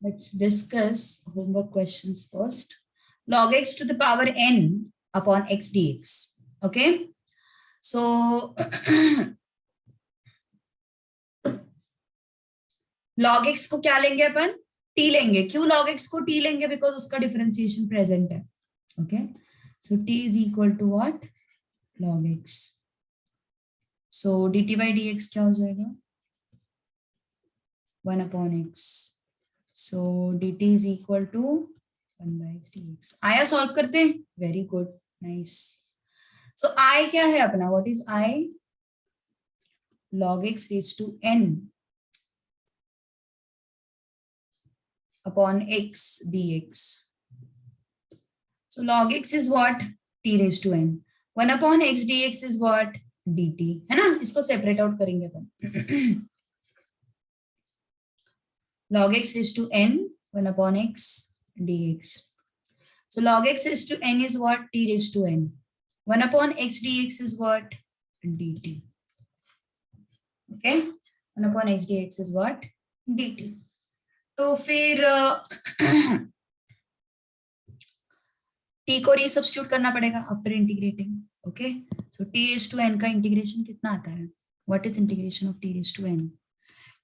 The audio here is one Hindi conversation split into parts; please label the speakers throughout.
Speaker 1: Let's discuss homework questions first. Log x to the power n upon x dx. Okay. So log x को क्या लेंगे अपन? t लेंगे. क्यों log x को t लेंगे? Because उसका differentiation present है. Okay. So t is equal to what? Log x. So dt by dx क्या हो जाएगा? 1 upon x. So dt is equal to 1 by x dx. आया solve करते हैं? Very good. Nice. So I क्या है अपना? What is I? Log x raised to n upon x dx. So log x is what? T raised to n. 1 upon x dx is what? dt. है ना? इसको separate out करेंगे अपन. Log x raised to n 1 upon x dx. So log x raised to n is what? T raised to n. 1 upon x dx is what? dt. Okay. 1 upon x dx is what? dt. तो फिर t को रीसब्स्टिट्यूट करना पड़ेगा after integrating. Okay. So t raise to n का इंटीग्रेशन कितना आता है? What is integration of t raise to n?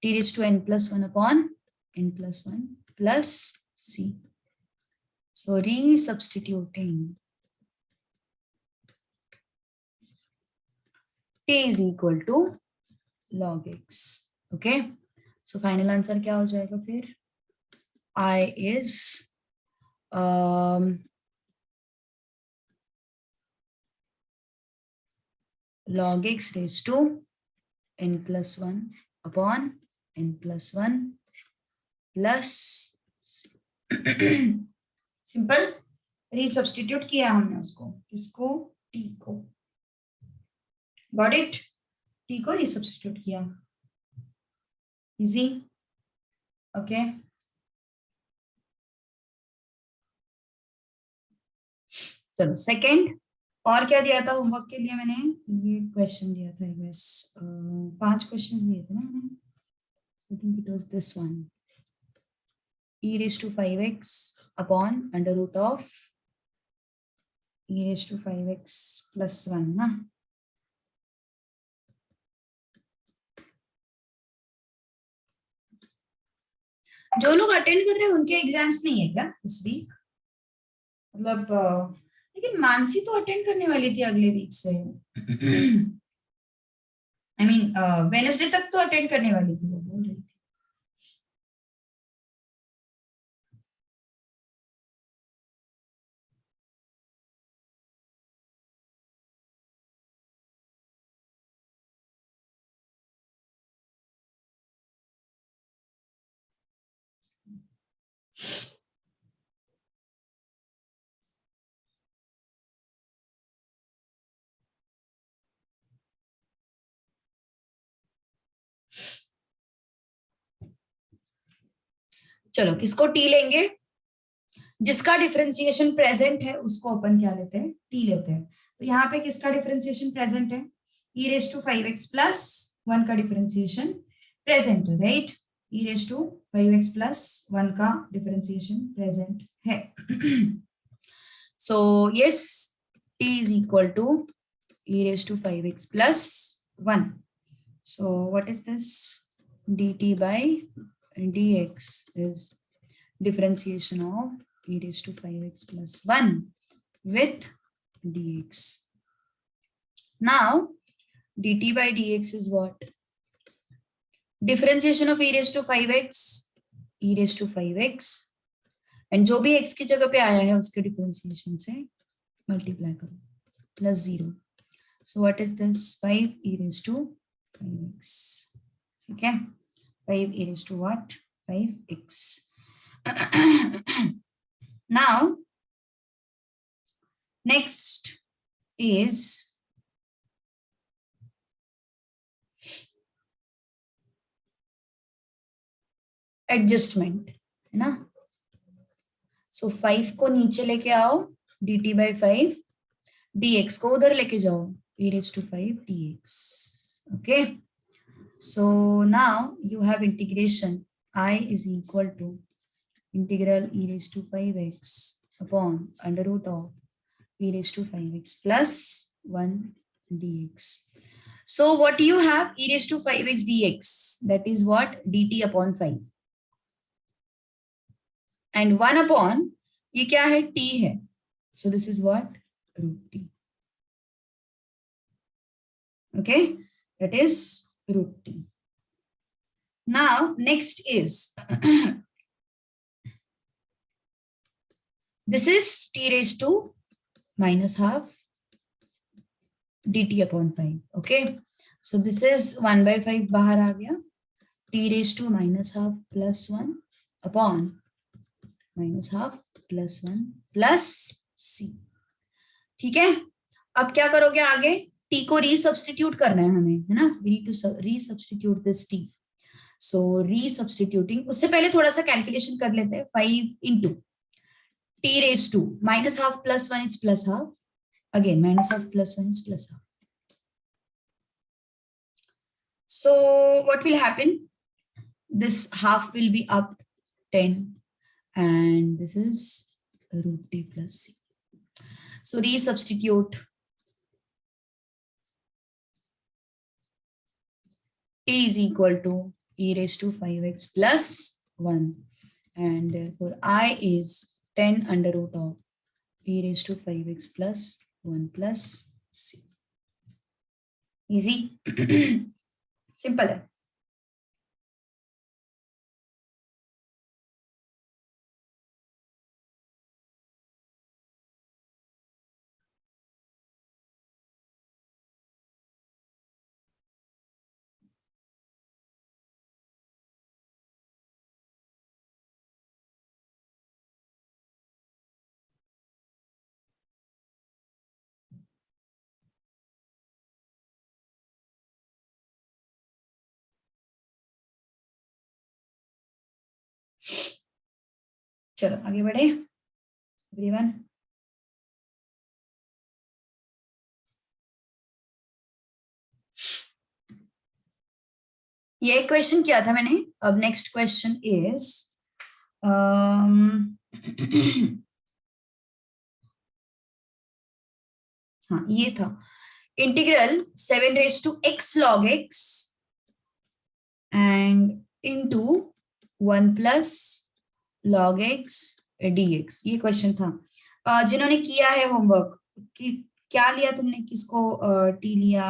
Speaker 1: t raise to n plus 1 upon n plus 1 plus c. So resubstituting t is equal to log x. Okay. So final answer क्या हो जाएगा फिर? I is log x raised to n plus 1 upon n plus 1 plus simple resubstitute किया हमने उसको. किसको? t को. Got it? t को रीसब्स्टिट्यूट किया. इजी. ओके. चलो सेकंड. और क्या दिया था होमवर्क के लिए मैंने? ये क्वेश्चन दिया था. बस 5 क्वेश्चंस दिए थे ना मैंने. I think it was this one. e raised to 5x upon under root of e raised to 5x plus 1 ना. जो लोग अटेंड कर रहे हैं उनके एग्जाम्स नहीं है क्या इस वीक? मतलब लेकिन मानसी तो अटेंड करने वाली थी अगले वीक से. आई मीन वेडनेसडे तक तो अटेंड करने वाली थी, वो बोल रही थी. चलो किसको टी लेंगे? जिसका डिफरेंशिएशन प्रेजेंट है उसको अपन क्या लेते हैं? टी लेते हैं. तो यहाँ पे किसका डिफरेंशिएशन प्रेजेंट है? e raise to 5x plus 1 का डिफरेंशिएशन प्रेजेंट है. Right. e raise to 5x plus 1 का डिफरेंशिएशन प्रेजेंट है. So yes, t is equal to e raised to 5x plus 1. So what is this? dt by dx is differentiation of e raised to 5x plus 1 with dx. Now dt by dx is what? Differentiation of e raised to 5x, e raised to 5x, and जो भी x की जगह पे आया है उसके डिफरेंशिएशन से मल्टीप्लाई करो plus 0. So what is this? 5 e raised to 5x. Okay. 5 e raised to what? 5x. Now next is adjustment है ना. सो 5 को नीचे लेके आओ, dt by 5, dx को उधर लेके जाओ, e raised to 5 dx. okay. So now you have integration I is equal to integral e raised to 5x upon under root of e raised to 5x plus 1 dx. So what you have, e raised to 5x dx, that is what, dt upon 5, and 1 upon ये क्या है, t है, so this is what, root t. Okay, that is root t. Now next is this is t raised to minus half dt upon 5. Okay, so this is 1 by 5 बाहर आ गया, t raised to minus half plus 1 upon minus half plus 1 plus c. ठीक है, अब क्या करोगे आगे, t को रीसब्स्टिट्यूट करना है हमें, है ना, we need to resubstitute this t. So रीसब्स्टिट्यूटिंग, उससे पहले थोड़ा सा कैलकुलेशन कर लेते हैं. 5 into t raised to minus half plus 1 is plus half, again minus half plus 1 is plus half. So what will happen, this half will be up 10 and this is root t plus c. So resubstitute t is equal to e raised to 5x plus 1 and therefore I is 10 under root of e raised to 5x plus 1 plus c. Easy. Simple है. चलो आगे बढ़े एवरीवन. ये क्वेश्चन किया था मैंने. अब नेक्स्ट क्वेश्चन इज हाँ ये था, integral 7 raised to x log x and into 1 plus log x dx. ये क्वेश्चन था. जिन्होंने किया है होमवर्क, कि क्या लिया तुमने, किसको टी लिया,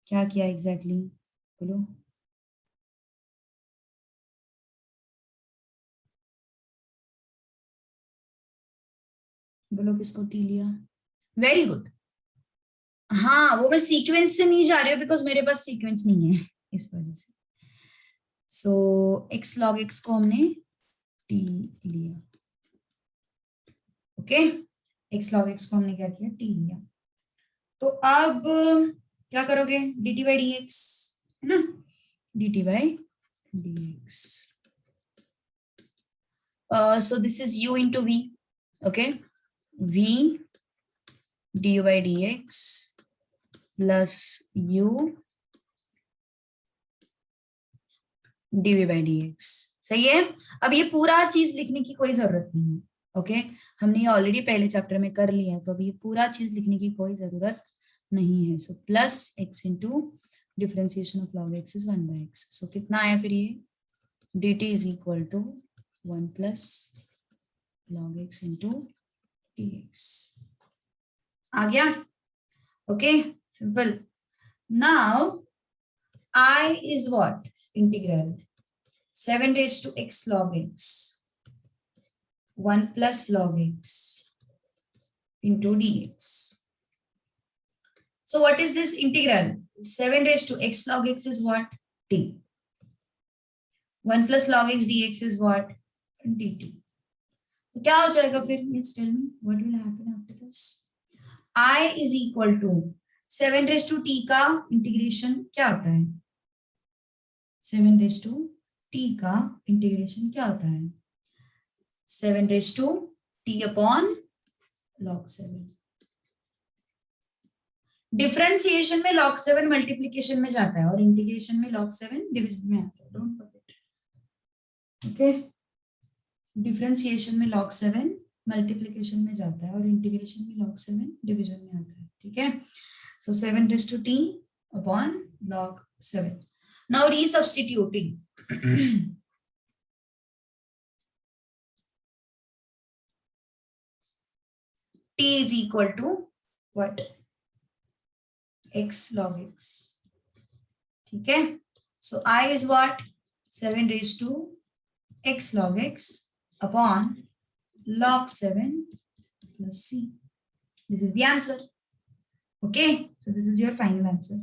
Speaker 1: क्या किया एग्जैक्टली बोलो. बोलो किसको टी लिया. Very good. हाँ वो मैं सीक्वेंस से नहीं जा रही हूँ बिकॉज मेरे पास सीक्वेंस नहीं है इस वजह से. सो x log x को हमने t लिया. ओके, x log x को हमने क्या किया, t लिया. तो अब क्या करोगे, dt by dx है ना, dt by dx. So this is u into v. Okay, v du by dx plus u dv by dx. सही है. अब ये पूरा चीज लिखने की कोई जरूरत नहीं है. ओके, हमने ये ऑलरेडी पहले चैप्टर में कर लिया है, तो अब ये पूरा चीज लिखने की कोई जरूरत नहीं है. So plus x into differentiation of log x is 1 by x. सो कितना आया फिर ये, dt is equal to 1 plus log x into dx. आ गया. Okay, simple. Now I is what, integral 7 raised to x log x 1 plus log x into dx. So what is this integral? 7 raised to x log x is what, t. 1 plus log x dx is what, dt. तो क्या हो जाएगा फिर, please tell me what will happen after this. I is equal to 7 raised to t का इंटीग्रेशन क्या होता है, 7 raised to t का इंटीग्रेशन क्या होता है, 7 raised to t upon log 7. Differentiation में log 7 मल्टीप्लीकेशन में जाता है और इंटीग्रेशन में log 7 डिवीजन में आता है. Don't forget. ओके, डिफरेंशिएशन में log 7 मल्टीप्लीकेशन में जाता है और इंटीग्रेशन में log 7 डिवीजन में आता है. ठीक है. So 7 raised to t upon log 7. Now resubstituting. T is equal to what? X log x. ठीक है. So I is what? 7 raised to x log x upon log 7 plus c. This is the answer. Okay. So this is your final answer.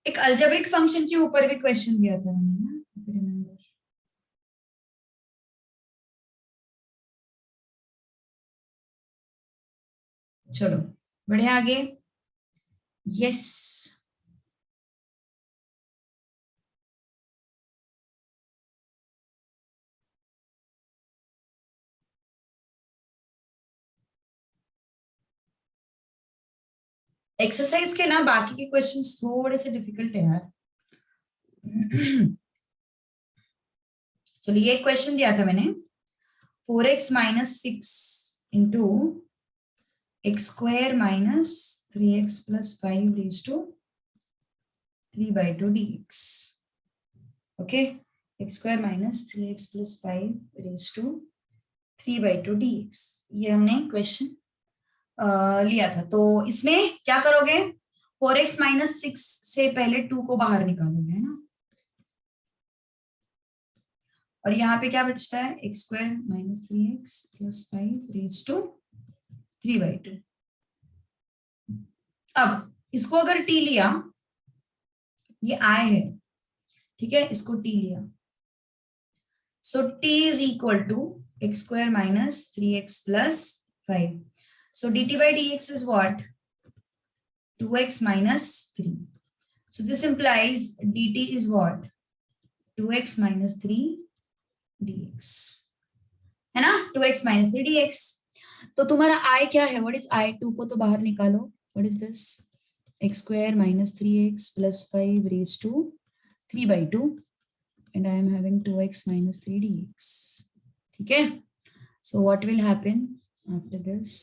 Speaker 1: एक अल्जेब्रिक फंक्शन के ऊपर भी क्वेश्चन दिया था मैंने ना, रिमेंबर. चलो बढ़े आगे. यस. एक्सरसाइज के ना बाकी के क्वेश्चंस थोड़े से डिफिकल्ट है यार. चलो ये क्वेश्चन दिया था मैंने. 4x minus 6 into x square minus 3x plus 5 raise to 3/2 dx. Okay. X square minus 3x plus 5 raise to 3/2 dx. ये हमने क्वेश्चन लिया था. तो इसमें क्या करोगे? 4x माइनस 6 से पहले 2 को बाहर निकालोगे, है ना. और यहाँ पे क्या बचता है? X square minus 3x plus 5 raise to 3/2. अब इसको अगर t लिया, ये I है, ठीक है, इसको t लिया. So t is equal to x square minus 3x plus 5. So dt by dx is what? 2x minus 3. So this implies dt is what? 2x minus 3 dx. है ना? 2x minus 3 dx. तो तुम्हारा I क्या है? What is I? 2 को तो बाहर निकालो. What is this? X square minus 3x plus 5 raised to 3/2. And I am having 2x minus 3 dx. ठीक है? So what will happen after this?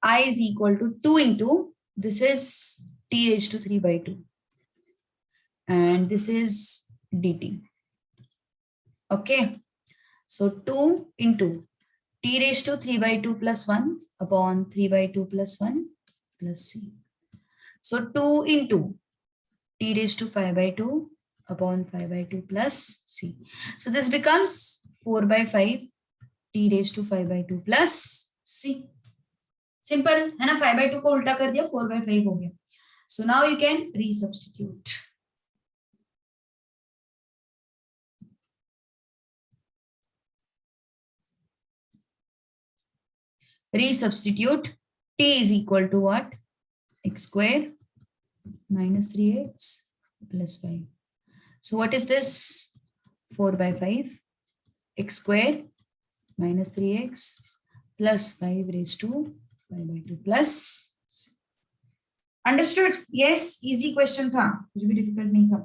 Speaker 1: I is equal to 2 into, this is t raised to 3/2 and this is dt. Okay. So 2 into t raised to 3/2 plus 1 upon 3/2 plus 1 plus c. So 2 into t raised to 5/2 upon 5/2 plus c. So this becomes 4/5 t raised to 5/2 plus c. Simple है ना. 5/2 को उल्टा कर दिया, 4/5 हो गया. So now you can resubstitute. Resubstitute. t is equal to what? X square minus 3x plus 5. So what is this? 4/5 x square minus 3x plus 5 raised to 5/2 plus. Understood. Yes, easy question था, कुछ भी डिफिकल्ट नहीं था.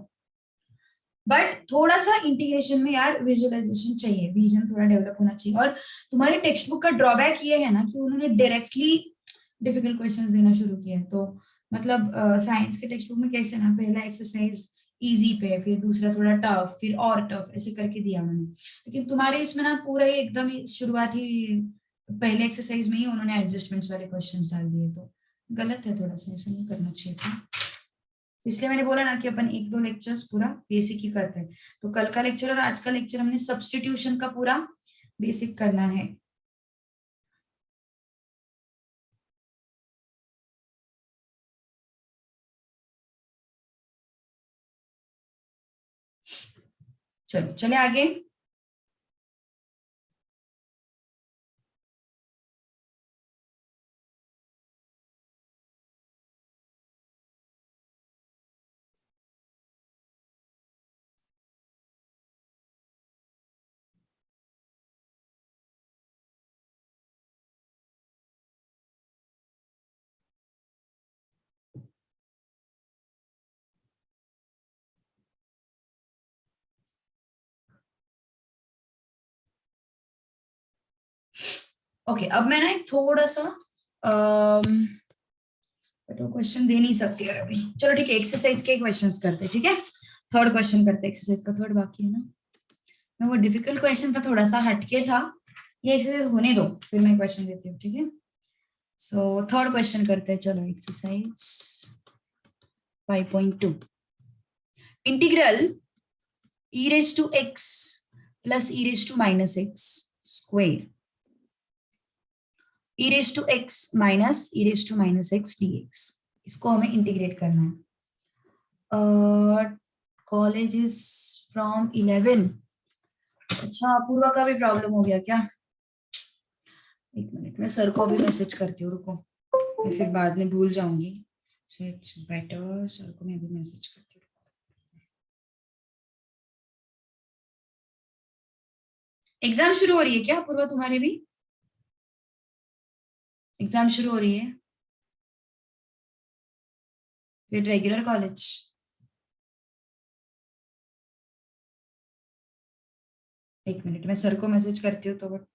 Speaker 1: बट थोड़ा सा इंटीग्रेशन में यार विजुअलाइजेशन चाहिए, विजन थोड़ा डेवलप होना चाहिए. और तुम्हारी टेक्स्ट बुक का ड्रॉबैक ये है ना कि उन्होंने डायरेक्टली डिफिकल्ट क्वेश्चंस देना शुरू किया है. तो मतलब साइंस के टेक्स्ट बुक में कैसे ना, पहला एक्सरसाइज इजी पे, फिर दूसरा थोड़ा टफ, फिर और टफ, ऐसे करके दिया उन्होंने. लेकिन तुम्हारे इसमें ना पूरा ही एकदम शुरुआती पहले एक्सरसाइज में ही उन्होंने एडजस्टमेंट्स वाले क्वेश्चंस डाल दिए. तो गलत है थोड़ा सा, ऐसा नहीं करना चाहिए था. तो इसलिए मैंने बोला ना कि अपन 1-2 लेक्चर्स पूरा बेसिक ही करते हैं. तो कल का लेक्चर और आज का लेक्चर हमने सब्स्टिट्यूशन का पूरा बेसिक करना है. चलो चले आगे. ओके, अब मैं ना एक थोड़ा सा तो क्वेश्चन दे नहीं सकती यार अभी। चलो ठीक है, एक्सरसाइज के क्वेश्चंस करते हैं, ठीक है। थर्ड क्वेश्चन करते हैं, एक्सरसाइज का थर्ड बाकी है ना। मैं वो डिफिकल्ट क्वेश्चन था, थोड़ा सा हटके था, ये एक्सरसाइज होने दो, फिर मैं क्वेश्चन देती हूँ, ठीक है। सो थर्ड क्वेश्चन करते हैं, चलो exercise 5.2। Integral e raised to x plus e raised to minus x square e raised to x minus e raised to minus x dx, इसको हमें इंटीग्रेट करना है। College is from 11। अच्छा, पूर्वा का भी प्रॉब्लम हो गया क्या? एक मिनट, मैं सर को भी मैसेज करती हूँ, रुको, मैं फिर बाद में भूल जाऊंगी। सो इट्स बेटर, सर को मैं भी मैसेज करती हूँ। एग्जाम शुरू हो रही है क्या पूर्वा, तुम्हारी भी एग्जाम शुरू हो रही है? फिर रेगुलर कॉलेज? एक मिनट, मैं सर को मैसेज करती हूँ तो।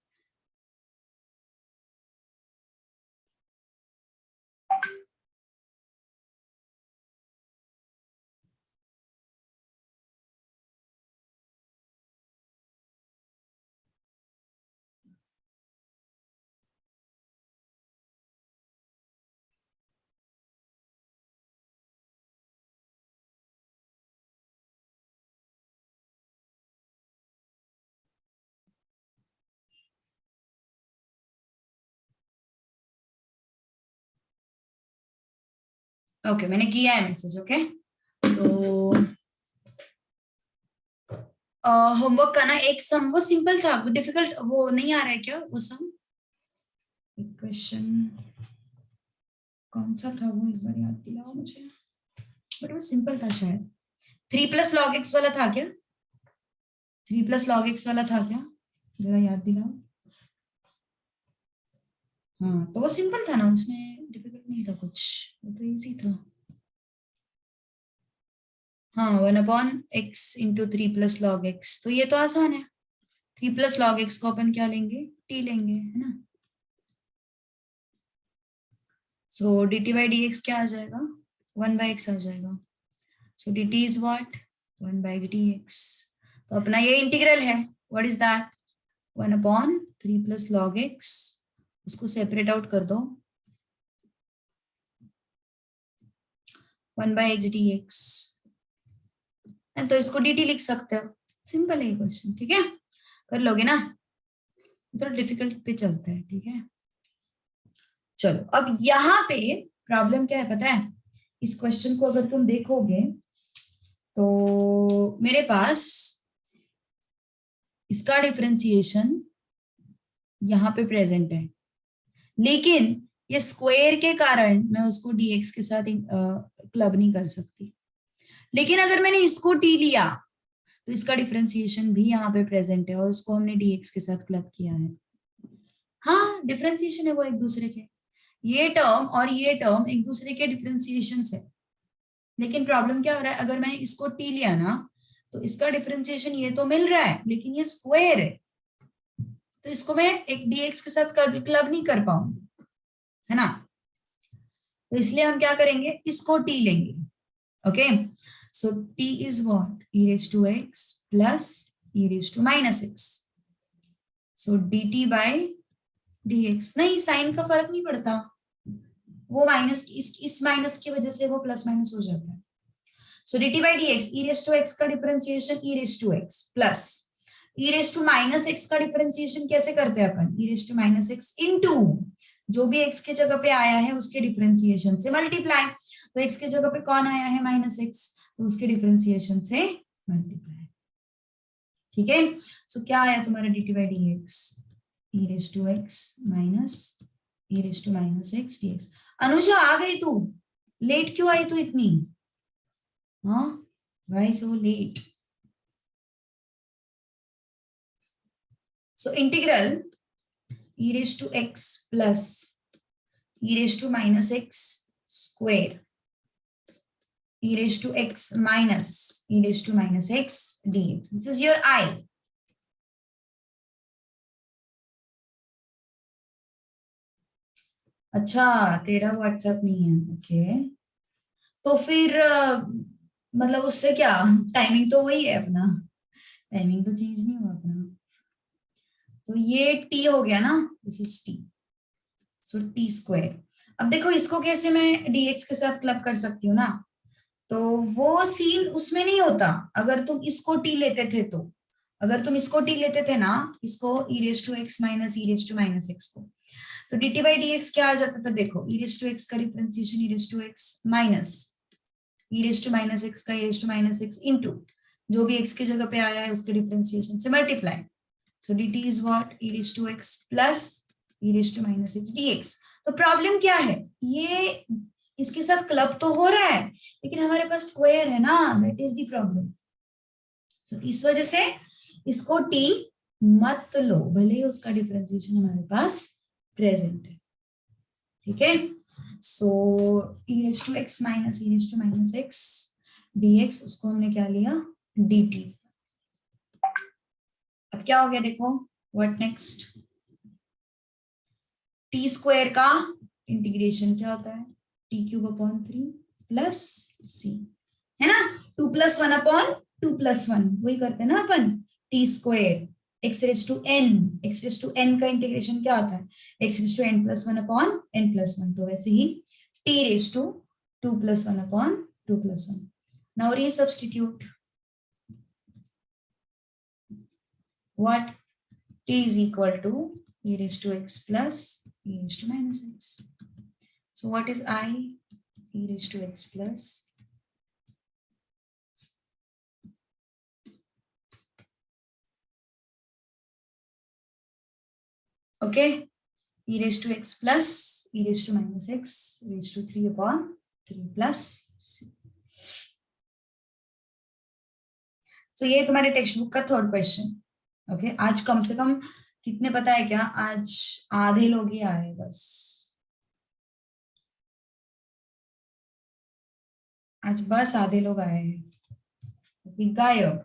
Speaker 1: ओके, मैंने किया है मैसेज, ओके। तो होमवर्क का ना एक सम, वो सिंपल था, वो डिफिकल्ट वो नहीं आ रहा है क्या वो सम? क्वेश्चन कौन सा था वो, एक बार याद दिलाओ मुझे। बट वो सिंपल था शायद। 3 + log x वाला था क्या? 3 + log x वाला था क्या? जरा याद दिलाओ। हाँ, तो वो सिंपल था ना, उसमें डिफिकल्ट नहीं था कुछ, वो तो इजी था। हाँ, 1/x × 3 + log x, तो ये तो आसान है। 3 + log x को अपन क्या लेंगे? t लेंगे, है ना। सो dt/dx क्या आ जाएगा? 1/x आ जाएगा। सो dt is what? 1/x dx। तो अपना ये इंटीग्रल है, what is that? 1/3 + log x, उसको सेपरेट आउट कर दो, 1/x dx। तो इसको dt लिख सकते हो, सिंपल है क्वेश्चन, ठीक है, कर लोगे ना। थोड़ा डिफिकल्ट पे चलता है, ठीक है। चलो, अब यहाँ पे प्रॉब्लम क्या है पता है? इस क्वेश्चन को अगर तुम देखोगे तो मेरे पास इसका डिफरेंशिएशन यहाँ पे प्रेजेंट है, लेकिन ये स्क्वायर के कारण मैं उसको dx के साथ क्लब नहीं कर सकती। लेकिन अगर मैंने इसको t लिया तो इसका डिफरेंशिएशन भी यहाँ पे प्रेजेंट है और उसको हमने dx के साथ क्लब किया है। हाँ, डिफरेंशिएशन है वो एक दूसरे के, ये टर्म और ये टर्म एक दूसरे के डिफरेंशिएशन है। लेकिन प्रॉब्लम क्या हो रहा है, अगर मैंने इसको t लिया ना तो इसका डिफरेंशिएशन ये तो मिल रहा है, लेकिन ये स्क्वायर है, तो इसको मैं एक dx के साथ क्लब नहीं कर पाऊंगी, है ना। तो इसलिए हम क्या करेंगे, इसको t लेंगे, okay. So t is what? e⁻x plus e⁻−x। So dt/dx, नहीं साइन का फर्क नहीं पड़ता, वो माइनस इस माइनस की वजह से वो प्लस माइनस हो जाता है। सो dt/dx, e⁻x का डिफरेंशिएशन e⁻x प्लस e⁻−x का डिफरेंशिएशन कैसे करते हैं अपन? e⁻−x इनटू जो भी x के जगह पे आया है उसके डिफरेंशिएशन से मल्टीप्लाई। तो x के जगह पे कौन आया है? -x, तो उसके डिफरेंशिएशन से मल्टीप्लाई, ठीक है। सो क्या आया तुम्हारा dt/dx? e⁻x minus e⁻−x dx। Anuja आ गई तू? लेट क्यों आई तू इतनी? हाँ, why so let? So integral e⁻x plus e⁻−x square e⁻x minus e⁻−x dx. This is your I. अच्छा, तेरा व्हाट्सएप नहीं है, ओके। तो फिर मतलब उससे क्या, टाइमिंग तो वही है अपना, टाइमिंग तो चेंज नहीं हुआ अपना। तो ये टी हो गया ना, this is T, so T square. अब देखो इसको कैसे मैं डीएक्स के साथ क्लब कर सकती हूँ ना, तो वो सीन उसमें नहीं होता अगर तुम इसको टी लेते थे तो। अगर तुम इसको टी लेते थे ना, इसको e raise to x minus e raise to minus x को, तो dt बाई dx क्या आ जाता था, देखो ई रेस टू एक्स का differentiation e raise to x minus e raise to minus x का e raise to minus x into जो भी एक्स की जगह पे आया है उसके डिफरेंशिएशन से multiply. So dt is what, e raise to x plus e raise to minus x dx। तो प्रॉब्लम क्या है, ये इसके साथ क्लब तो हो रहा है लेकिन हमारे पास स्क्वायर है ना, दैट इज द प्रॉब्लम। सो इस वजह से इसको t मत लो, भले ही उसका डिफरेंशिएशन हमारे पास प्रेजेंट है, ठीक है। So e raise to x minus e raise to minus x dx, उसको हमने क्या लिया, dt। अब क्या हो गया देखो, व्हाट नेक्स्ट, टी स्क्वायर का इंटीग्रेशन क्या होता है, टी क्यूब अपॉन 3 प्लस सी, है ना, 2 प्लस 1 अपॉन 2 प्लस 1, वही करते हैं ना अपन, t square x raise to n, x raise to n का इंटीग्रेशन क्या होता है, x raise to n plus 1 upon n plus 1, तो वैसे ही t raise to 2 plus 1 upon 2 plus 1। Now resubstitute what, t is equal to e raised to x plus e raised to minus x. So what is I, e raised to x plus okay, e raised to x plus e raised to minus x raised to 3 upon 3 plus c. So ये तुम्हारे टेक्स्ट बुक का थर्ड क्वेश्चन। ओके, आज कम से कम कितने पता है क्या, आज आधे लोग ही आए बस, आज बस आधे लोग आए हैं, गायब।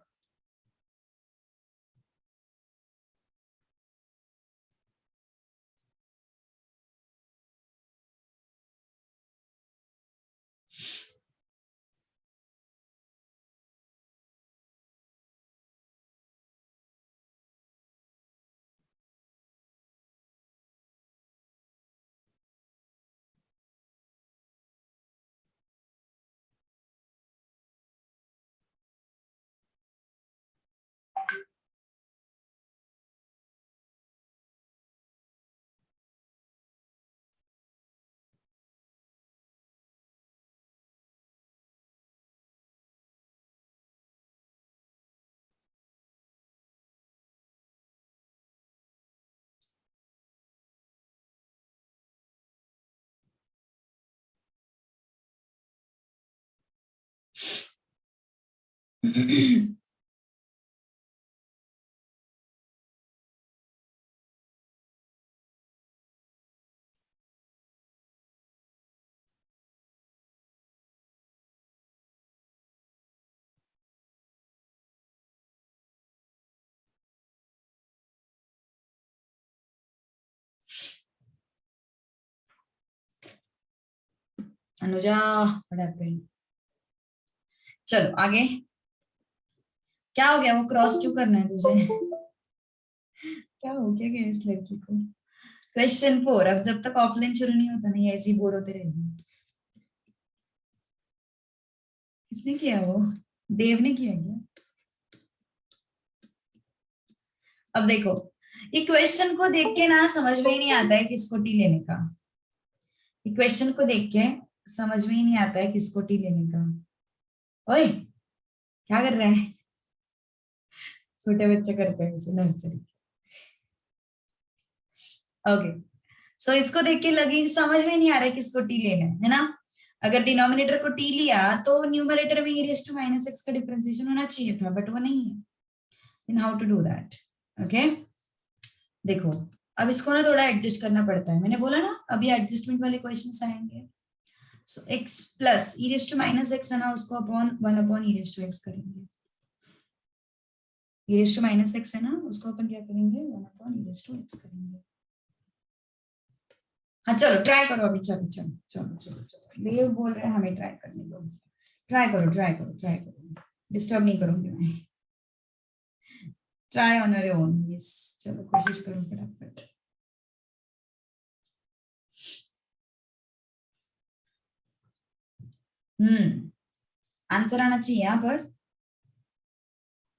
Speaker 1: अनुजा, व्हाट हैपेंड, चलो आगे। क्या हो गया, वो क्रॉस क्यों करना है तुझे, क्या हो गया इस लड़की को। क्वेश्चन 4, अब जब तक ऑफलाइन शुरू नहीं होता ना, ये ऐसे ही बोर होते रहेंगे। किसने किया वो, देव ने किया क्या। अब देखो, ये क्वेश्चन को देख के ना समझ में ही नहीं आता है किसको टी लेने का, ये क्वेश्चन को देख के समझ में ही नहीं आता है किसको टी लेने का। ओए, क्या कर रहा है, छोटे बच्चे करते हैं इसे नर्सरी। ओके, सो इसको देख के लगी समझ में नहीं आ रहा है किसको टी लेना है ना। अगर डिनोमिनेटर को टी लिया तो न्यूमरेटर में e raise to minus x का डिफरेंशिएशन होना चाहिए था, बट वो नहीं है। In how to do that, okay. देखो, अब इसको ना थोड़ा एडजस्ट करना पड़ता है, मैंने बोला ना अभी एडजस्टमेंट वाले क्वेश्चंस आएंगे। So x plus e raise to minus x है ना, उसको upon 1 upon e raise to x करेंगे। E raise to minus x है ना, उसको अपन क्या करेंगे, 1 upon e raise to x करेंगे। हाँ चलो ट्राई करो अभी, चलो चलो चलो चलो चलो, देव बोल रहे हैं हमें ट्राई करने दो। ट्राई करो ट्राई करो ट्राई करो, डिस्टर्ब नहीं करूंगी मैं। Try on your own, yes. चलो कोशिश करो फटाफट। आंसर आना चाहिए यहाँ पर।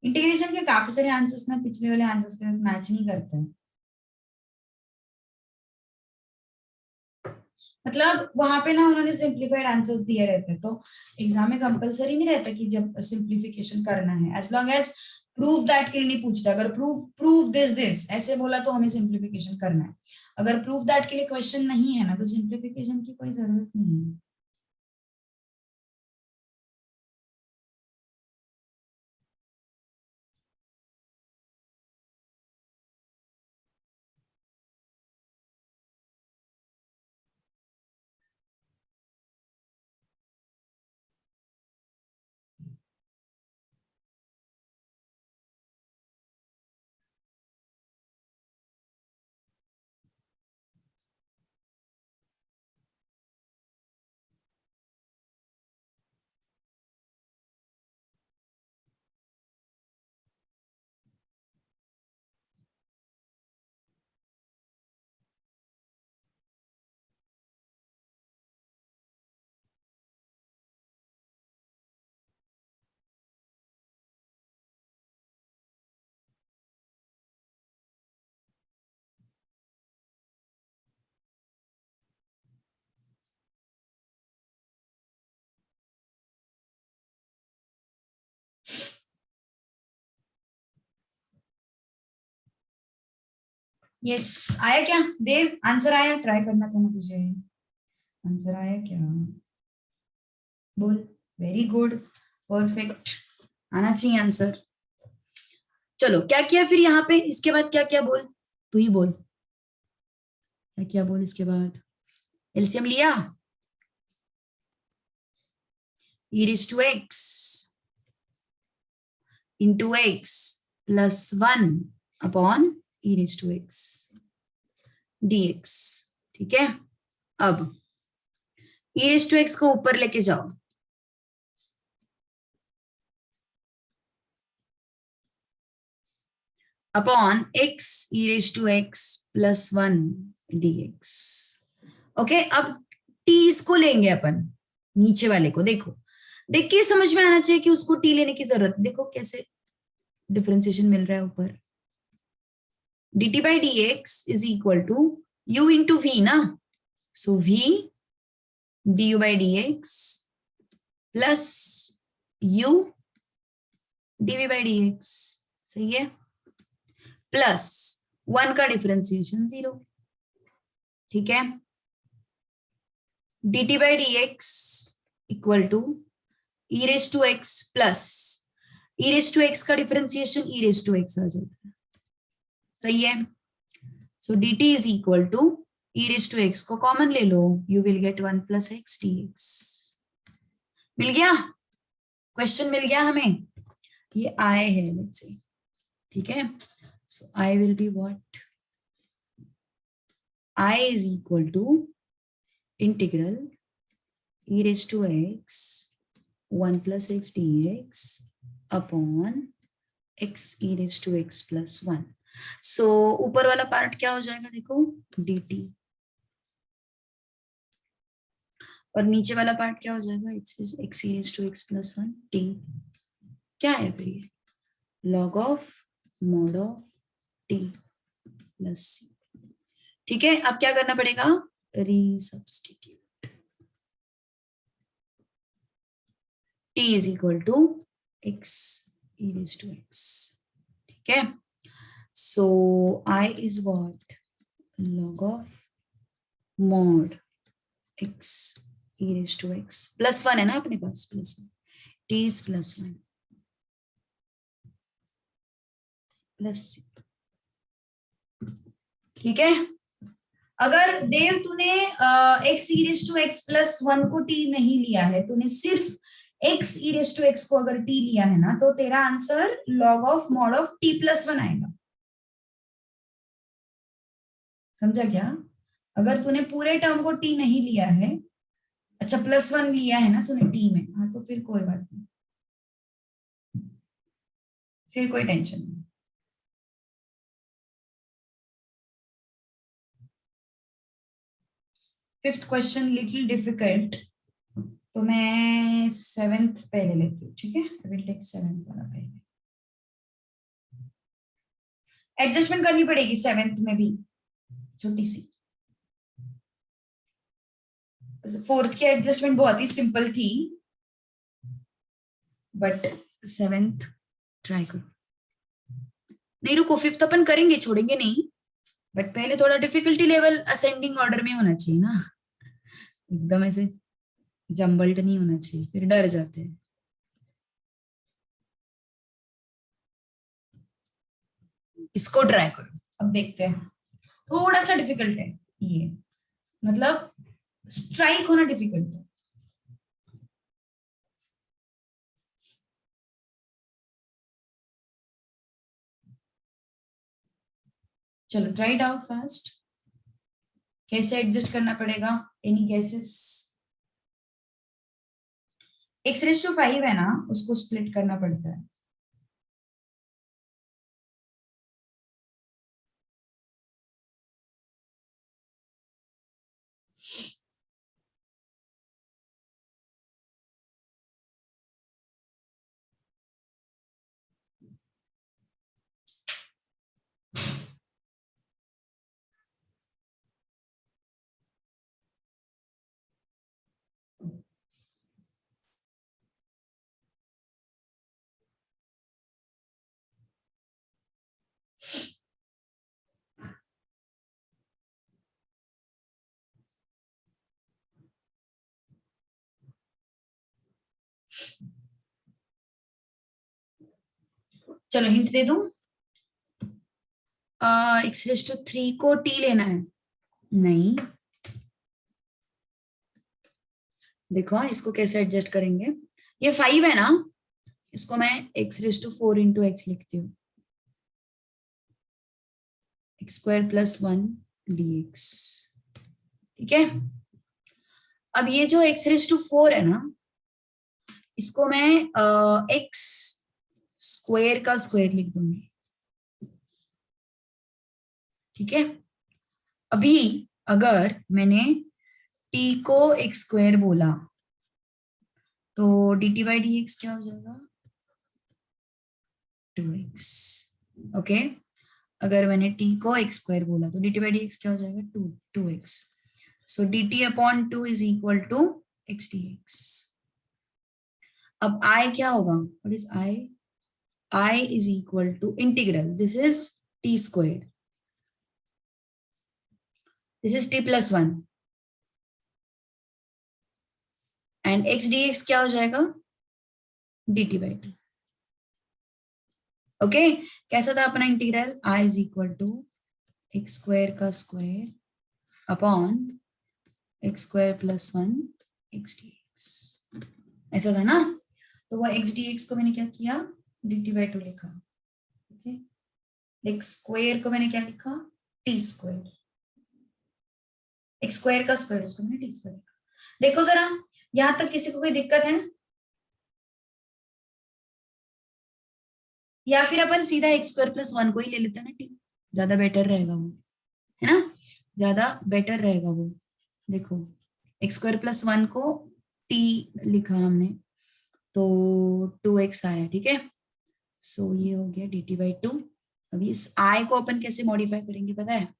Speaker 1: इंटीग्रेशन के काफी सारे आंसर्स ना पिछले वाले आंसर्स के मैच नहीं करते हैं। मतलब वहां पे ना उन्होंने सिंप्लीफाइड आंसर्स दिए रहते हैं, तो एग्जाम में कंपलसरी नहीं रहता कि जब सिंप्लीफिकेशन करना है, as long as prove that के लिए नहीं पूछता। अगर प्रूव दिस ऐसे बोला तो हमें सिंप्लीफिकेशन करना है। अगर प्रूव दैट के लिए क्वेश्चन नहीं है ना, तो सिंप्लीफिकेशन की कोई जरूरत नहीं है। यस, आया क्या देव? आंसर आया? ट्राई करना था ना तुझे। आंसर आया क्या? बोल। वेरी गुड, परफेक्ट, आना चाहिए आंसर। चलो क्या किया फिर यहाँ पे, इसके बाद क्या किया बोल, तू ही बोल क्या किया, बोल इसके बाद। एलसीएम लिया, e raised to x into x plus 1 upon e raised to x dx। ठीक है, अब e raised to x को ऊपर लेके जाओ, upon x e raised to x plus 1 dx। Okay, अब t इसको लेंगे अपन, नीचे वाले को। देखो देख के समझ में आना चाहिए कि उसको t लेने की जरूरत है। देखो कैसे डिफरेंशिएशन मिल रहा है ऊपर। dt by dx is equal to u into v ना, so v du by dx plus u dv by dx, सही है, प्लस 1 का डिफरेंशिएशन 0। ठीक है, dt by dx equal to e raised to x plus e raised to x का differentiation e raised to x आ जाता है, सही है। So dt is equal to e raised to x को कॉमन ले लो, you will get 1 plus x dx। मिल गया, क्वेश्चन मिल गया हमें, ये आए है लेट्स से। ठीक है, so I will be what, I is equal to integral e raised to x 1 plus x dx upon x e raised to x plus 1। so ऊपर वाला पार्ट क्या हो जाएगा देखो, dt, और नीचे वाला पार्ट क्या हो जाएगा, x e raised to x plus 1 t। क्या है फिर ये, log of mod of t plus c। ठीक है, अब क्या करना पड़ेगा, resubstitute, t is equal to x e raised to x। ठीक है, so I is what, log of mod x e raised to x plus 1 है ना अपने पास, plus 1, t is plus 1 plus c। ठीक है, अगर देव तूने x e raised to x plus 1 को t नहीं लिया है, तूने सिर्फ x e raised to x को अगर t लिया है ना, तो तेरा answer log of mod of t plus 1 आएगा। समझा क्या? अगर तूने पूरे टर्म को टी नहीं लिया है, अच्छा +1 लिया है ना तूने टी में, हाँ तो फिर कोई बात नहीं, फिर कोई टेंशन नहीं। फिफ्थ क्वेश्चन लिटिल डिफिकल्ट, तो मैं 7th पहले लेती हूँ, ठीक है? आई विल टेक 7th वाला पहले। एडजस्टमेंट करनी पड़ेगी 7th में भी, छोटी सी। 4th की एडजस्टमेंट बहुत ही सिंपल थी, बट 7th ट्राई करो। नहीं रुको, 5th अपन करेंगे, छोड़ेंगे नहीं, बट पहले थोड़ा डिफिकल्टी लेवल असेंडिंग ऑर्डर में होना चाहिए ना, एकदम ऐसे जम्बल्ड नहीं होना चाहिए, फिर डर जाते हैं। इसको ट्राई करो, अब देखते हैं। थोड़ा सा डिफिकल्ट है ये, मतलब स्ट्राइक होना डिफिकल्ट है। चलो ट्राई इट आउट फास्ट, कैसे एडजस्ट करना पड़ेगा? Any guesses? x⁵ है ना, उसको स्प्लिट करना पड़ता है। चलो हिंट दे दूं, x⁵ को t लेना है। नहीं, देखो इसको कैसे एडजस्ट करेंगे। ये 5 है ना, इसको मैं x⁴ इंटू एक्स लिखती हूँ, x² + 1 dx, ठीक है? अब ये जो x⁴ है ना, इसको मैं x² का स्क्वायर लिख दूंगी, ठीक है? अभी अगर मैंने t को x² बोला तो dt/dx क्या हो जाएगा? 2x। ओके, अगर मैंने t को x² बोला तो dt/dx क्या हो जाएगा? 2x। So dt/2 is equal to x dx। अब I क्या होगा? What is I? I is equal to integral, this is t², this is t + 1 and x dx क्या हो जाएगा? dt/2। ओके, कैसा था अपना integral? I is equal to x² का square upon x² + 1 x dx, ऐसा था ना? तो वो x dx को मैंने क्या किया? dt/2 लिखा, ओके? x² को मैंने क्या लिखा? t², x² का स्क्वायर उसको मैंने t² लिखा। देखो जरा, यहां तक किसी को कोई दिक्कत है? या फिर अपन सीधा x² + 1 को ही ले लेते हैं ना, t, ज्यादा बेटर रहेगा वो, है ना? ज्यादा बेटर रहेगा वो। देखो x² + 1 को t लिखा हमने, तो 2x आया, ठीक है? सो ये हो गया dt/2। अभी इस I को अपन कैसे मॉडिफाई करेंगे पता है?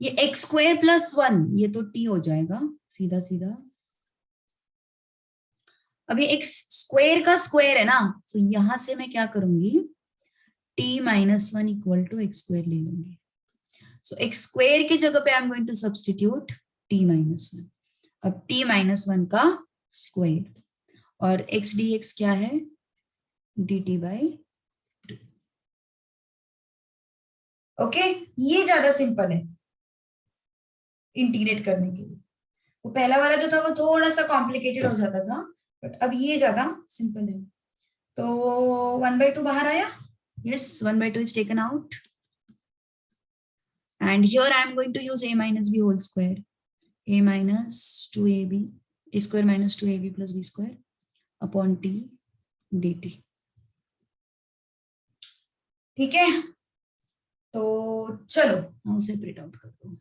Speaker 1: ये x² + 1 ये तो t हो जाएगा सीधा सीधा। अभी x² का स्क्वायर है ना, तो यहां से मैं क्या करूंगी? t - 1 इक्वल टू x² ले लूंगी। सो x² की जगह पे I am going to substitute t - 1। अब t - 1 का स्क्वायर और x dx क्या है? dt/2। ओके, ये ज्यादा सिंपल है इंटीग्रेट करने के लिए। वो पहला वाला जो था वो थोड़ा सा कॉम्प्लिकेटेड हो जाता था, बट अब ये ज्यादा सिंपल है। तो 1/2 बाहर आया, yes 1/2 is taken out. and here I am going to use a minus b whole square, a minus 2ab, a square minus 2ab plus b square upon t dt. ठीक है, तो चलो मैं उसे प्रिंट आउट कर दूं.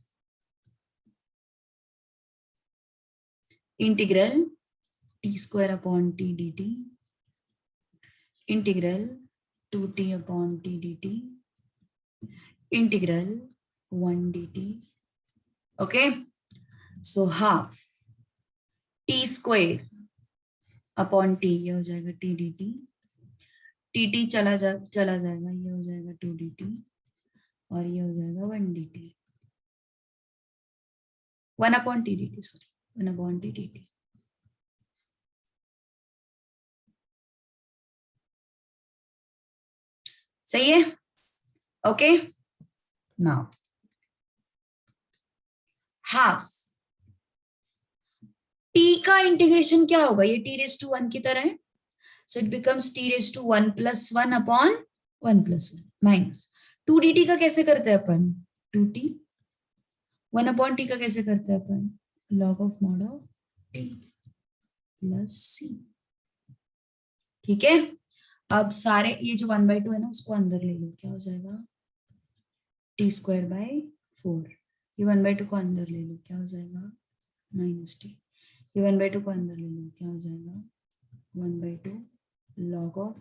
Speaker 1: Integral t square upon t dt, integral 2t upon t dt, integral 1 dt. Okay, so half t square upon t, ये हो जाएगा t dt, tt चला जाएगा, ये हो जाएगा 2 dt और ये हो जाएगा 1 dt, 1 upon t dt, sorry 1 upon t dt. सही है. ओके, नाउ हाफ t का इंटीग्रेशन क्या होगा, ये t रेज टू 1 की तरह है, so it becomes t raise to 1 plus 1 upon 1 plus 1 minus 2 dt का कैसे करते हैं अपन, 2t, 1 upon t का कैसे करते हैं अपन, log of mod of t plus c. ठीक है, अब सारे ये जो 1/2 है ना उसको अंदर ले लो, क्या हो जाएगा t स्क्वायर बाय 4, ये 1/2 को अंदर ले लो, क्या हो जाएगा माइनस टी, ये 1/2 को अंदर ले लो, क्या हो जाएगा 1/2 log of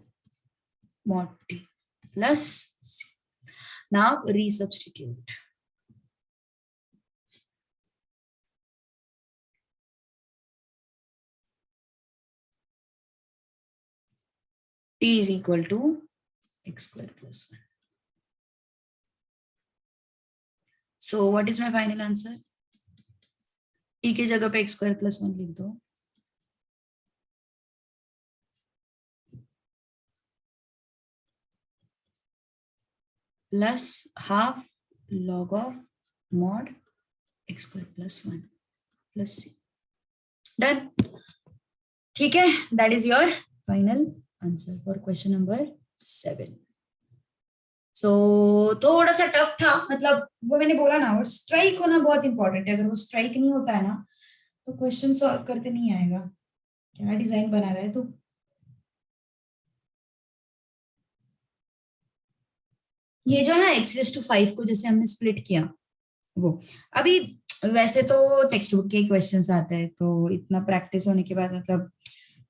Speaker 1: mod t plus c. Now resubstitute. T is equal to x square plus 1. So what is my final answer? T की जगह पे x square plus 1 लिख दो, plus half log of mod x square plus 1 plus c. Done. ठीक है, that is your final answer for question number 7. So थोड़ा सा टफ था, मतलब वो मैंने बोला ना, और स्ट्राइक होना बहुत इंपॉर्टेंट है, अगर वो स्ट्राइक नहीं होता है ना तो क्वेश्चन सॉल्व करते नहीं आएगा. क्या डिजाइन बना रहा है तू? ये जो है ना x⁵ को जैसे हमने स्प्लिट किया वो, अभी वैसे तो टेक्स्ट बुक के क्वेश्चंस आते हैं, तो इतना प्रैक्टिस होने के बाद मतलब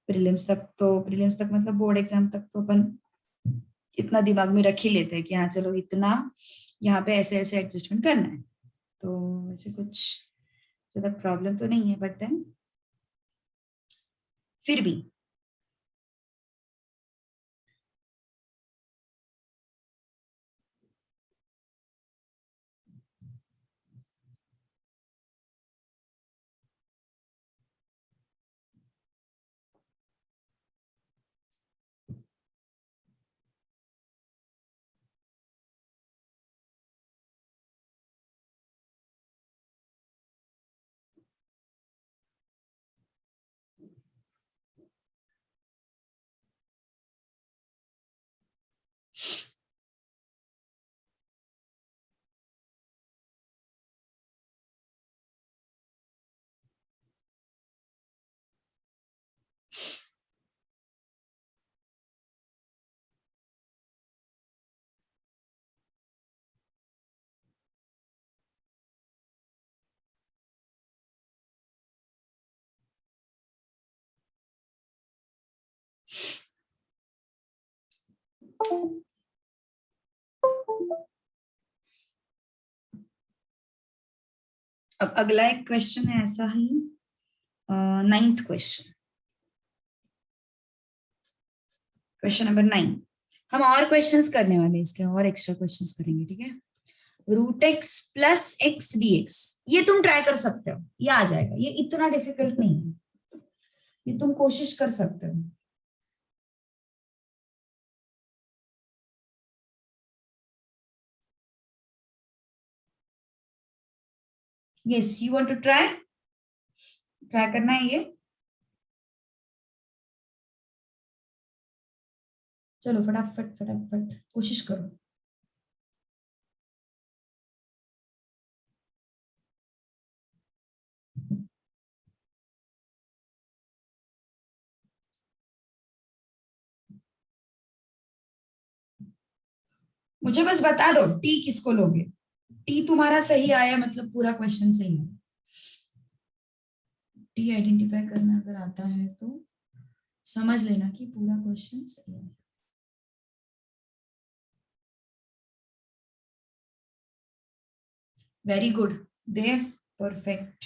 Speaker 1: प्रीलिम्स तक मतलब बोर्ड एग्जाम तक तो अपन इतना दिमाग में रख ही लेते हैं कि हाँ चलो इतना यहाँ पे ऐसे ऐसे एडजस्टमेंट करना है, तो ऐसे कुछ ज्यादा प्रॉब्लम तो नहीं है, बट देन फिर भी अब अगला एक क्वेश्चन है ऐसा ही, 9th क्वेश्चन, क्वेश्चन नंबर 9. हम और क्वेश्चंस करने वाले हैं, इसके और एक्स्ट्रा क्वेश्चंस करेंगे, ठीक है. √x प्लस x dx, ये तुम ट्राई कर सकते हो, ये आ जाएगा, ये इतना डिफिकल्ट नहीं है, ये तुम कोशिश कर सकते हो. Yes, you want to try, try करना है ये. चलो फटाफट फटाफट कोशिश करो. मुझे बस बता दो टी किसको लोगे। टी तुम्हारा सही आया मतलब पूरा क्वेश्चन सही है। टी आइडेंटिफाई करना अगर आता है तो समझ लेना कि पूरा क्वेश्चन सही है। वेरी गुड देव, परफेक्ट।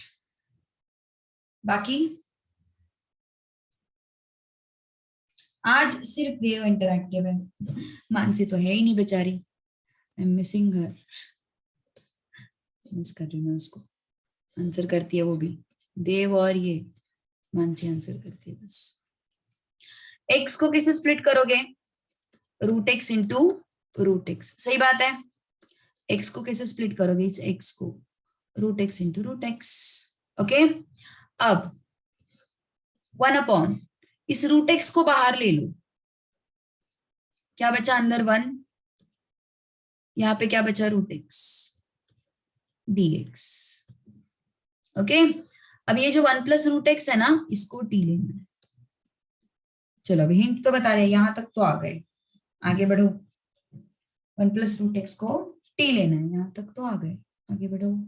Speaker 1: बाकी आज सिर्फ देव इंटरैक्टिव है, मानसी तो है ही नहीं बेचारी। I am missing her, miss कर रही हूँ मैं उसको। आंसर करती है वो भी, देव और ये मानसी आंसर करती है बस। एक्स को किसे स्प्लिट करोगे? Root x into root x, सही बात है। एक्स को कैसे स्प्लिट करोगे? इस एक्स को root x into root x. Okay, अब 1 अपॉन इस रूट एक्स को बाहर ले लो, क्या बचा अंदर 1, यहाँ पे क्या बचा रूट एक्स dx। ओके, अब ये जो 1 प्लस रूट एक्स है ना, इसको टी लेना है। चलो अभी हिंट तो बता रहे, यहां तक तो आ गए, आगे बढ़ो। 1 प्लस रूट एक्स को टी लेना है, यहां तक तो आ गए, आगे बढ़ो।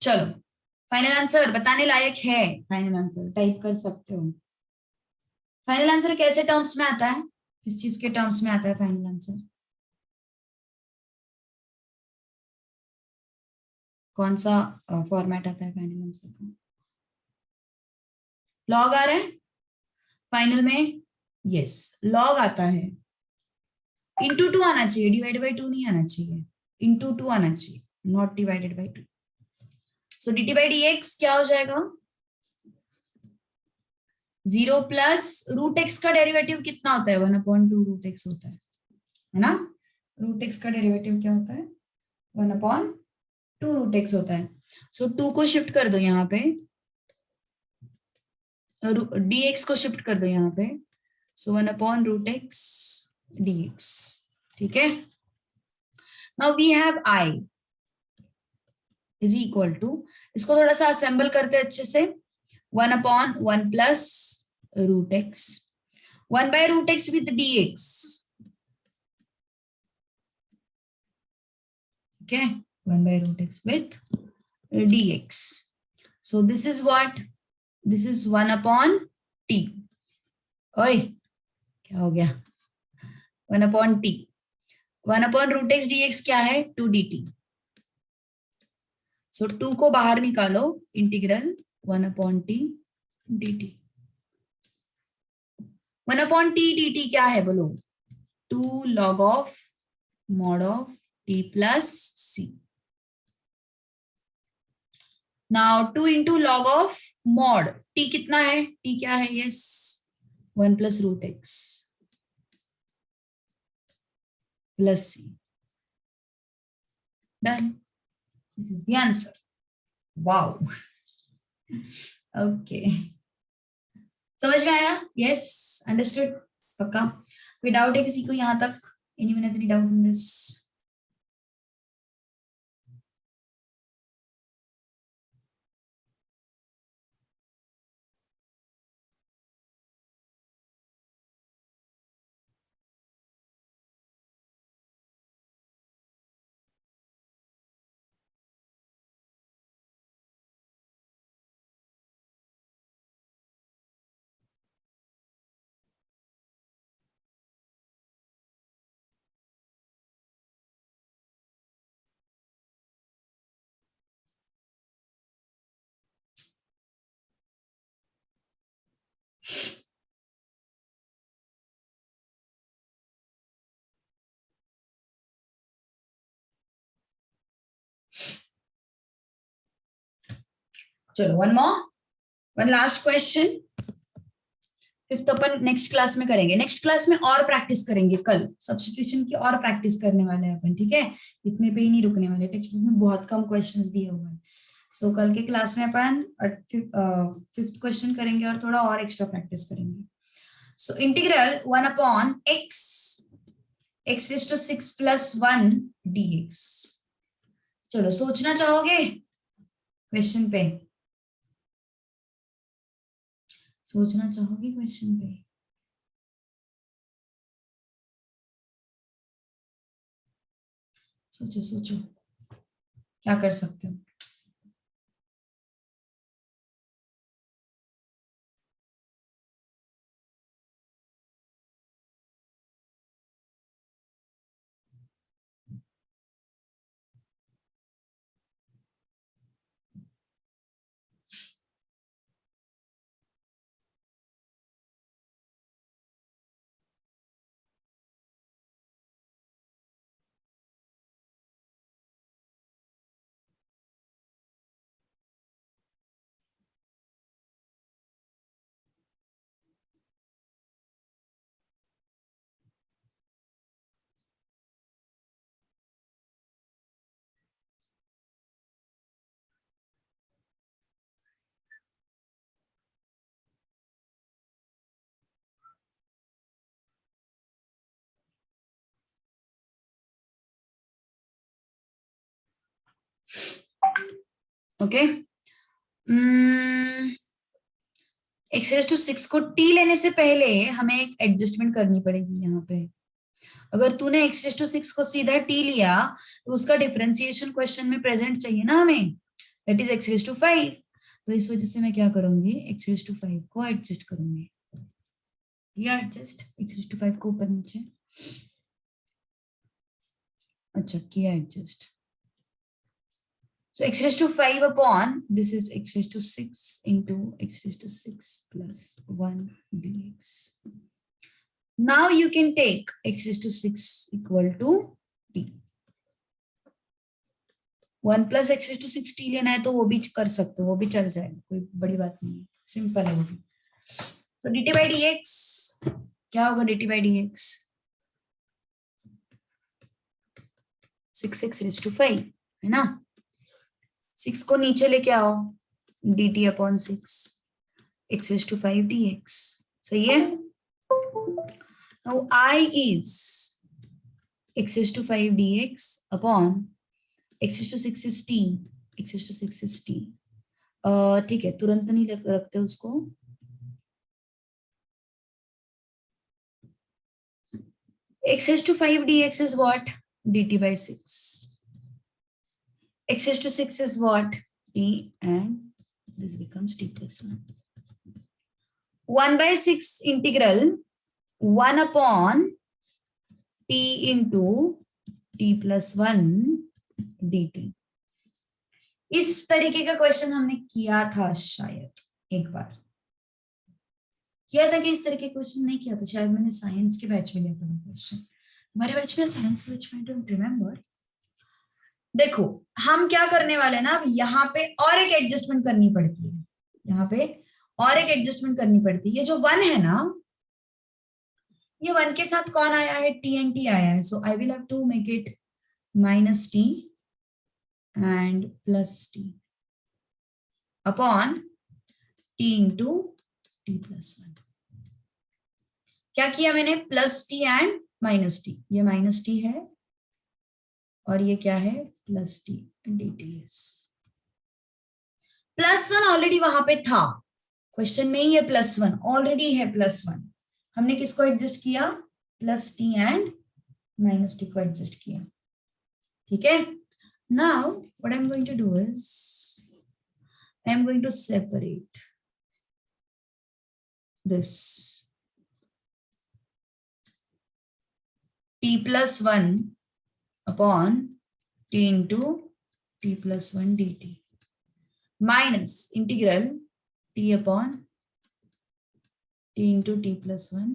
Speaker 1: चलो फाइनल आंसर बताने लायक है, फाइनल आंसर टाइप कर सकते हो। फाइनल आंसर कैसे टर्म्स में आता है, किस चीज के टर्म्स में आता है फाइनल आंसर? कौन सा फॉर्मेट आता है फाइनल आंसर का? लॉग आ रहा है फाइनल में? यस, लॉग आता है। इंटू टू आना चाहिए, डिवाइड बाई टू नहीं आना चाहिए, इंटू टू आना चाहिए, not divided by two. So D T by D x क्या हो जाएगा? 0 प्लस रूट एक्स का डेरिवेटिव कितना होता है? 1/2 रूट एक्स होता है ना? रूट एक्स का डेरिवेटिव क्या होता है? 1/2 रूट एक्स होता है। सो 2 को शिफ्ट कर दो यहाँ पे, डी एक्स को शिफ्ट कर दो यहाँ पे, सो 1/रूट एक्स डी एक्स। ठीक है, now we have I is equal to, इसको थोड़ा सा असेंबल करते हैं अच्छे से, 1/1 प्लस रूट एक्स, 1/रूट एक्स विद डी एक्स। ठीक है, 1/रूट x with dx. So this is what? This is 1/t. ओए क्या हो गया? 1/t, 1/रूट एक्स डी एक्स क्या है? 2dt. सो 2 को बाहर निकालो, integral 1/t dt। 1/t dt क्या है बोलो? 2 log of mod of t plus c। Now 2 into log of mod t कितना है? टी क्या है? Yes 1 plus root x plus c. Done, this is the answer. Wow, okay, समझ में आया? यस, अंडरस्टूड, पक्का? कोई डाउट है किसी को यहाँ तक? Anyone has any doubt in this? चलो one more, one last question. Fifth अपन नेक्स्ट क्लास में करेंगे, नेक्स्ट क्लास में और प्रैक्टिस करेंगे, कल सब्स्टिट्यूशन की और प्रैक्टिस करने वाले हैं अपन, ठीक है। इतने पे ही नहीं रुकने वाले, टेक्स्ट बुक में बहुत कम क्वेश्चंस दिए हुए हैं। सो कल के क्लास में अपन फिफ्थ क्वेश्चन करेंगे और थोड़ा और एक्स्ट्रा प्रैक्टिस करेंगे। So integral 1/x x raised to 6 plus 1 dx। चलो सोचना चाहोगे क्वेश्चन पे, सोचना चाहोगे क्वेश्चन पे? सोचो सोचो क्या कर सकते हो। ओके, एक्स रेज टू 6 को टी लेने से पहले हमें एक एडजस्टमेंट करनी पड़ेगी यहाँ पे। अगर तूने एक्स रेज टू 6 को सीधा टी लिया तो उसका डिफरेंशिएशन क्वेश्चन में प्रेजेंट चाहिए ना हमें, that is x raise to 5। तो इस वजह से मैं क्या करूंगी, एक्स रेज टू 5 को एडजस्ट करूंगी, या एडजस्ट एक्स रेज टू 5 को ऊपर नीचे, अच्छा किया adjust. So x raised to 5 upon this is x raised to 6 into x raised to 6 plus 1 dx. Now you can take x raised to 6 equal to t. 1 plus x raised to 6 t लेना है तो वो भी कर सकते हो, वो भी चल जाएगा, कोई बड़ी बात नहीं है, सिंपल है वो भी। तो dt by dx क्या होगा, dt by dx 6x raised to 5 है ना। 6 को नीचे लेके आओ, dt upon 6 x raised to 5 dx, सही है। Now I is x raised to 5 dx upon x raised to 6 is t, x raised to 6 is t। ठीक है, तुरंत नहीं रखते उसको, x raised to 5 dx is what, dt by 6, x raised to 6 is what, t, and this becomes t plus 1। 1 by 6 integral 1 upon t into t plus 1 dt। इस तरीके का क्वेश्चन हमने किया था शायद एक बार, किया था कि इस तरीके का क्वेश्चन नहीं किया था, शायद मैंने साइंस के बैच में लिया था क्वेश्चन, हमारे बैच में साइंस के बैच में, आई डोंट रिमेम्बर। देखो हम क्या करने वाले हैं ना, अब यहाँ पे और एक एडजस्टमेंट करनी पड़ती है, यहाँ पे और एक एडजस्टमेंट करनी पड़ती है। ये जो 1 है ना, ये 1 के साथ कौन आया है, टी एंड टी आया है, so I will have to make it minus t and plus t upon t into t plus 1। क्या किया मैंने, plus t and minus t, ये माइनस टी है और ये क्या है, plus t d t s. Plus 1 already वहां पे था क्वेश्चन में ही, ये प्लस 1 ऑलरेडी है, प्लस 1 हमने किसको एडजस्ट किया, plus t and minus t को एडजस्ट किया, ठीक है। Now what I am going to do is I am going to separate this t plus 1 upon t into t plus 1 dt minus integral t upon t into t plus 1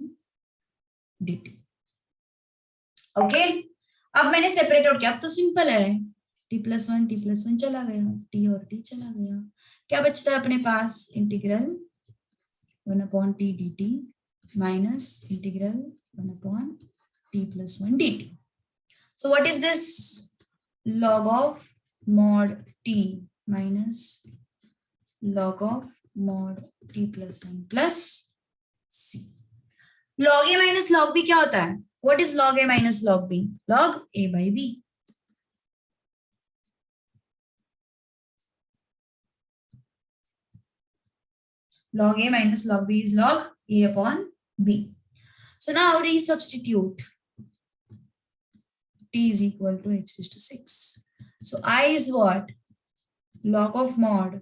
Speaker 1: dt। Okay, अब मैंने सेपरेट आउट किया, अब तो सिंपल है, t plus 1 चला गया, t और t चला गया, क्या बचता है अपने पास, integral 1 upon t dt minus integral 1 upon t plus 1 dt. So what is this? Log of mod t minus log of mod t plus 1 plus c. log a minus log b क्या होता है? What is log a minus log b? Log a by b. Log a minus log b is log a upon b. So now resubstitute. T is equal to x raised to 6. So I is what? Log of mod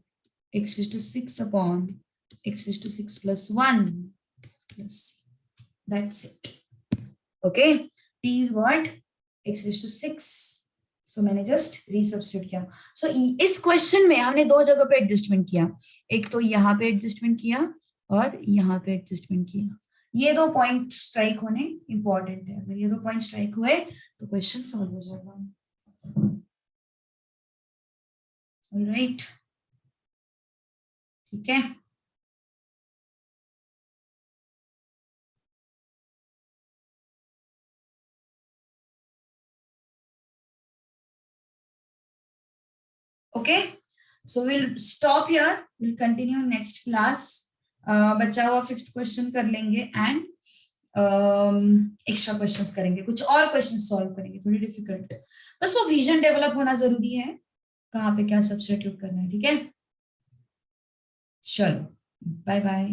Speaker 1: x raised to 6 upon x raised to 6 plus 1 plus c. That's it. Okay. T is what? X raised to 6. So मैंने just resubstitute किया. So इस क्वेश्चन में हमने दो जगह पे एडजस्टमेंट किया. एक तो यहाँ पे एडजस्टमेंट किया और यहाँ पे एडजस्टमेंट किया. ये दो पॉइंट स्ट्राइक होने इंपॉर्टेंट है. अगर ये दो पॉइंट स्ट्राइक हुए तो क्वेश्चन सॉल्व हो जाएगा. ऑलराइट, ठीक है. Okay, so we'll stop here. We'll continue next class. बचा हुआ 5th क्वेश्चन कर लेंगे एंड एक्स्ट्रा क्वेश्चंस करेंगे. कुछ और क्वेश्चन सॉल्व करेंगे, थोड़ी डिफिकल्ट. बस वो विजन डेवलप होना जरूरी है, कहाँ पे क्या सब्स्टिट्यूट करना है. ठीक है, चलो बाय बाय.